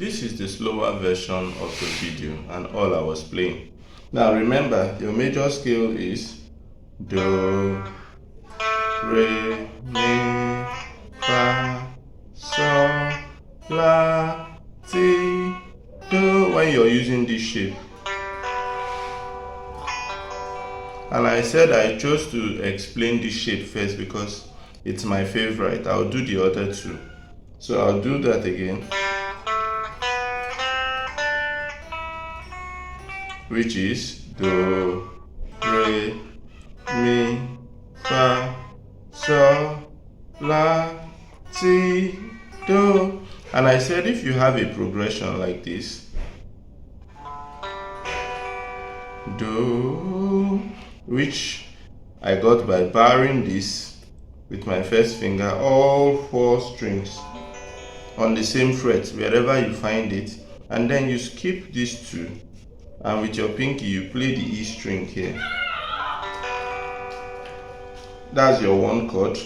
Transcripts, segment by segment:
This is the slower version of the video and all I was playing. Now remember, your major scale is Do, Re, Mi, Fa, Sol, La, Ti, Do when you're using this shape. And I said I chose to explain this shape first because it's my favorite. I'll do the other two. So I'll do that again, which is Do, Re, Mi, Fa, Sol, La, Ti, Do. And I said if you have a progression like this, Do, which I got by barring this with my first finger, all 4 strings on the same fret wherever you find it, and then you skip these 2, and with your pinky you play the E string here. That's your 1 chord.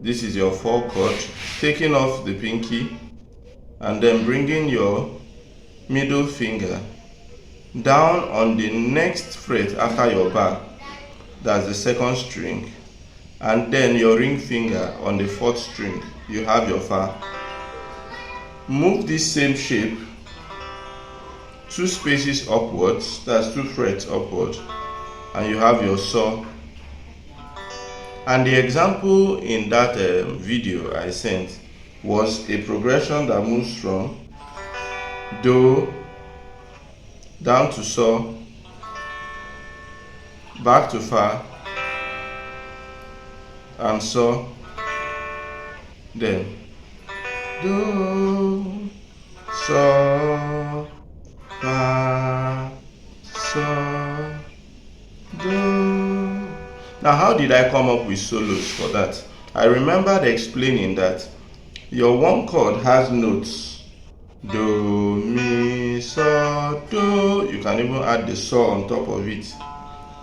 This is your 4 chord. Taking off the pinky and then bringing your middle finger down on the next fret after your bar, that's the 2nd string, and then your ring finger on the 4th string, you have your Fa. Move this same shape 2 spaces upwards, that's 2 frets upward, and you have your Sol. And the example in that video I sent was a progression that moves from Do down to Sol, back to Fa, and Sol, then Do, Sol, Fa, Sol, Do. Now how did I come up with solos for that? I remembered explaining that your 1 chord has notes Do, Mi, Sol, Do. You can even add the Sol on top of it,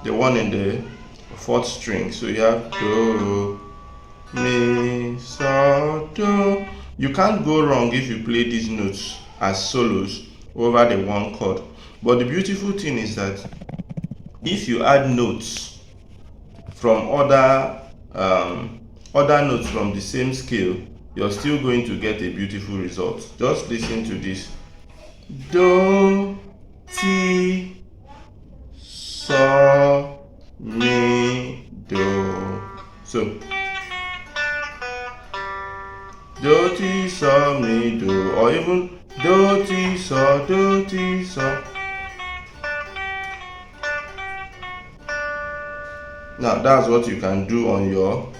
the one in the 4th string. So you have Do, Mi, Sol, Do. You can't go wrong if you play these notes as solos over the 1 chord. But the beautiful thing is that if you add notes from other notes from the same scale, you're still going to get a beautiful result. Just listen to this. Do, Ti, Sol, Mi, Do. So Do, Ti, Sol, Mi, Do, or even Do, Ti, Sol, Do, Ti, Sol. Now that's what you can do on your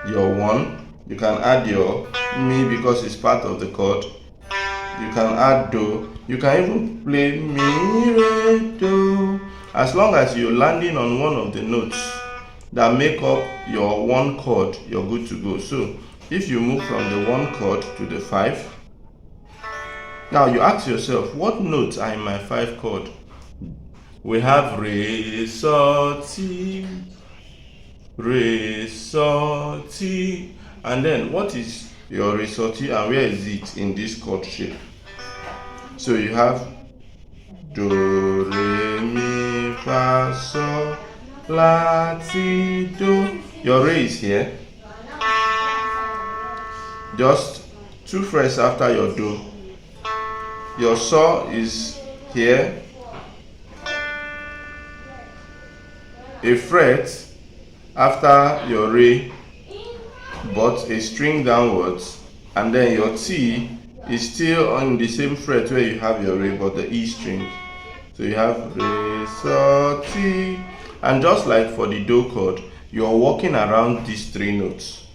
1. You can add your Mi because it's part of the chord. You can add Do. You can even play Mi, Re, Do. As long as you're landing on one of the notes that make up your 1 chord, you're good to go. So if you move from the 1 chord to the 5, now you ask yourself, what notes are in my 5 chord? We have Re, Sol, Ti, Re, Sol, Ti. And then what is your Re, Sol, Ti, and where is it in this chord shape? So you have Do, Re, Mi, Fa, Sol, La, Ti, Do. Your Re is here, just 2 frets after your Do. Your Sol is here, a fret after your Re, but a string downwards, and then your Ti is still on the same fret where you have your Re, but the E string. So you have Re, Sol, Ti, and just like for the Do chord, you're walking around these 3 notes.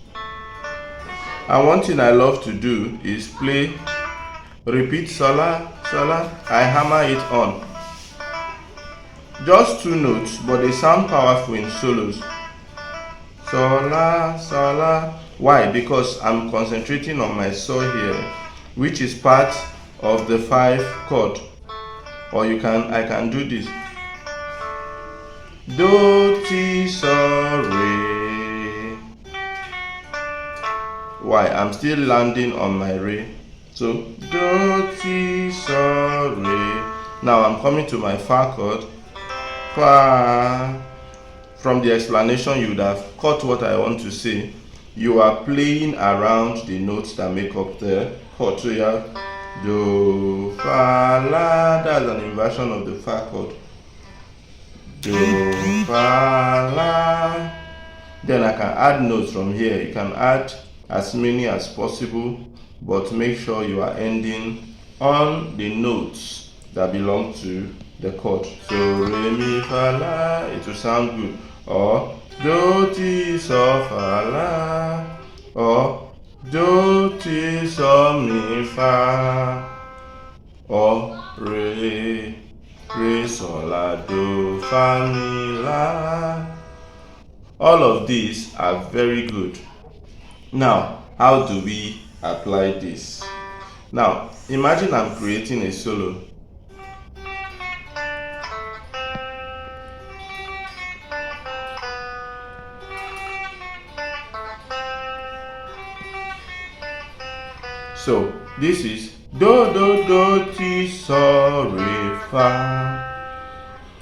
And one thing I love to do is play, repeat Sola, Sola, I hammer it on. Just 2 notes, but they sound powerful in solos. Sola, Sola. Why? Because I'm concentrating on my Sol here, which is part of the 5 chord. Or I can do this. Do, Ti, Sol, Re. Why? I'm still landing on my re. So do, ti, so, re. Now I'm coming to my fa chord. Fa. From the explanation, you would have caught what I want to say. You are playing around the notes that make up the chord. So you have do, fa, la. That's an inversion of the fa chord. Do, fa, la. Then I can add notes from here. You can add as many as possible, but make sure you are ending on the notes that belong to the chord. So re, mi, fa, la, it will sound good. Or do, ti, so, fa, la. Or do, ti, so, mi, fa. Or re, so, la, do, fa, mi, la. All of these are very good. Now, how do we apply this? Now, imagine I'm creating a solo. So, this is do, do, do, ti, so, re, fa.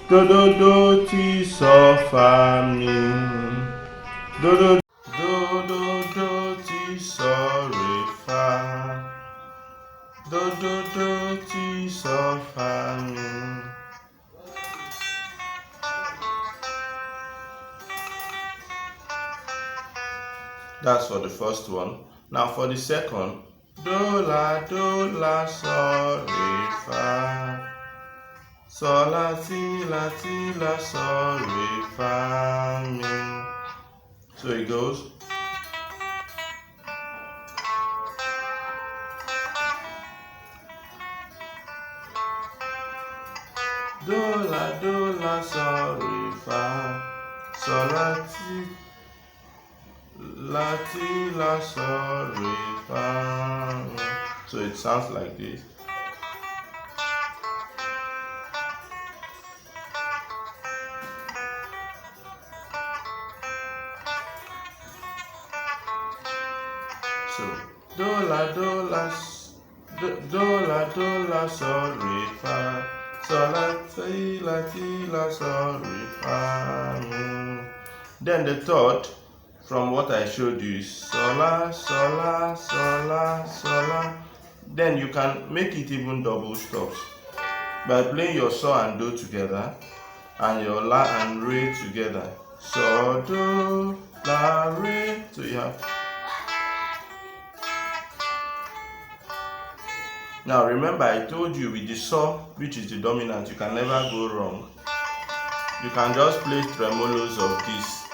Do, do, do, ti, so, fa, mi. Do, do, do, do, do, ti, so, re, fa. Do, do, do, ti, so, fa, mi. That's for the first one. Now for the second, do, la, so, re, fa. So, la, ti, la, so, re, fa, mi. So it goes. Do, la, so, re, fa. So, la, so, re, fa. So it sounds like this. So do, la, so, re, fa. So, la, so, re, fa, mi. Then the third, from what I showed you, is so, la. Then you can make it even double stops by playing your so and do together and your la and re together. So, do, la, re. So you have. Now remember, I told you with the so, which is the dominant, you can never go wrong. You can just play tremolos of this,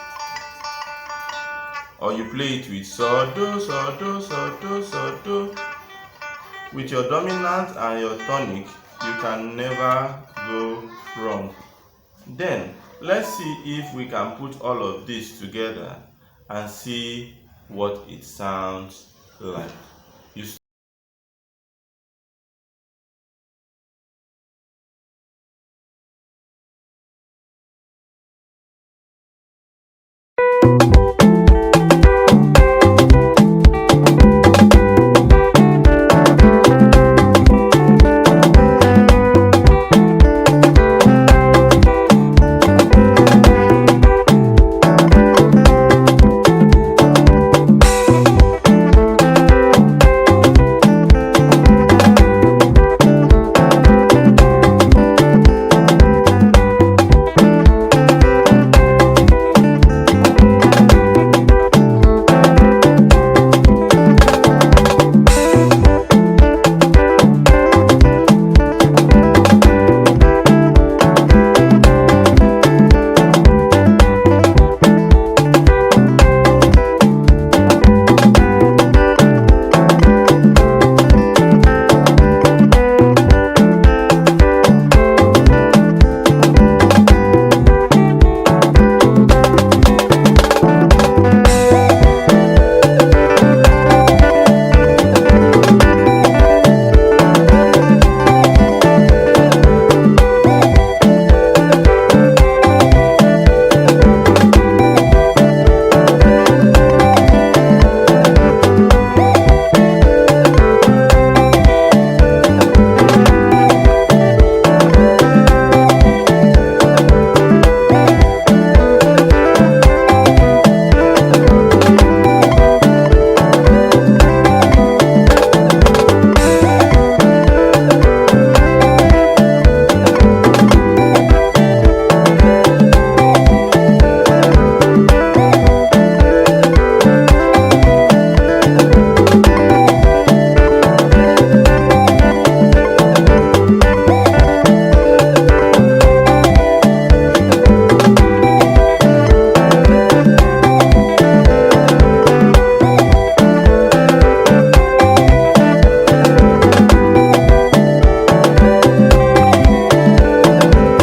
or you play it with so, do. With your dominant and your tonic, you can never go wrong. Then let's see if we can put all of this together and see what it sounds like.